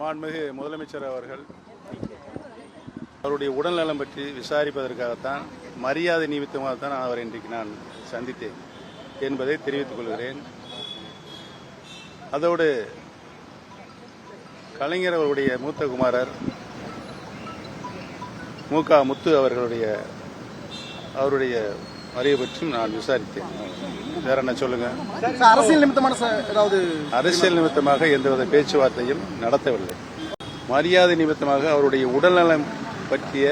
மாண்புமிகு முதலமைச்சர் அவர்கள் அவருடைய உடல்நலம் பற்றி விசாரிப்பதற்காகத்தான் மரியாதை நிமித்தமாகத்தான் அவரை இன்றைக்கு நான் சந்தித்தேன் என்பதை தெரிவித்துக் கொள்கிறேன். அதோடு கலைஞர் அவருடைய மூத்த குமாரர் மு.க. முத்து அவருடைய மறைவை பற்றியும் நான் விசாரித்தேன். வேற என்ன சொல்லுங்க? அரசியல் நிமித்தமாக எந்தவித பேச்சுவார்த்தையும் நடத்தவில்லை. மரியாதை நிமித்தமாக அவருடைய உடல்நலம் பற்றிய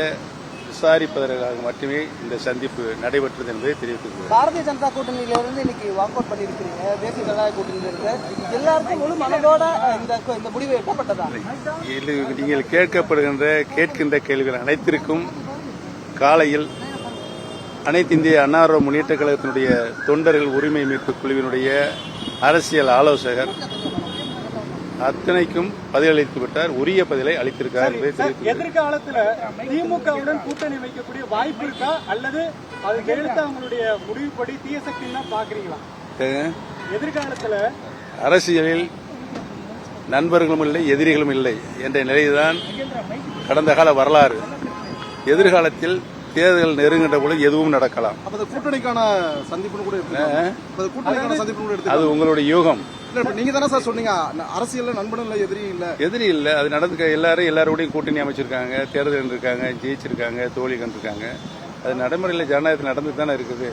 விசாரிப்பதற்காக மட்டுமே இந்த சந்திப்பு நடைபெற்றது என்பதை தெரிவித்துள்ளது. பாரதிய ஜனதா கூட்டணியிலிருந்து இன்னைக்கு வாக் அவுட் பண்ணியிருக்கிறீங்க. தேசிய ஜனநாயக கூட்டணியிலிருந்து எல்லாருக்கும் முழு மனதோட இந்த முடிவு எட்டப்பட்டதா? நீங்கள் கேட்கின்ற கேள்விகள் அனைத்திற்கும் காலையில் அனைத்து இந்திய அண்ணா முன்னேற்ற கழகத்தினுடைய தொண்டர்கள் உரிமை மீட்பு குழுவினுடைய அரசியல் ஆலோசகர் அத்தனைக்கும் பதிலளித்து விட்டார். உரிய பதிலை அளித்திருக்கார். எதிர்காலத்தில் திமுகவுடன் கூட்டணி வைக்கக்கூடிய வாய்ப்பு இருக்கா அல்லது அது ஜெயலலிதா அவங்களுடைய முடிவுப்படி தீய சக்தி தான் பாக்குறீங்களா? எதிர்காலத்தில் அரசியலில் நண்பர்களும் இல்லை எதிரிகளும் இல்லை என்ற நிலைதான் கடந்த கால வரலாறு. எதிர்காலத்தில் தேர்தல் நெருங்கின்ற பொழுது எதுவும் நடக்கலாம். கூட்டணிக்கான சந்திப்பு கூட அது உங்களுடைய யூகம். நீங்க தானே சார் சொன்னீங்க அரசியல் நண்பனும் இல்ல எதிரி இல்ல. அது நடந்துக்க எல்லாரோடையும் கூட்டணி அமைச்சிருக்காங்க, தேர்தல் இருக்காங்க, ஜெயிச்சிருக்காங்க, தோல்வி கண்டிருக்காங்க. அது நடைமுறையில் ஜனநாயகத்தில் நடந்து தானே இருக்குது.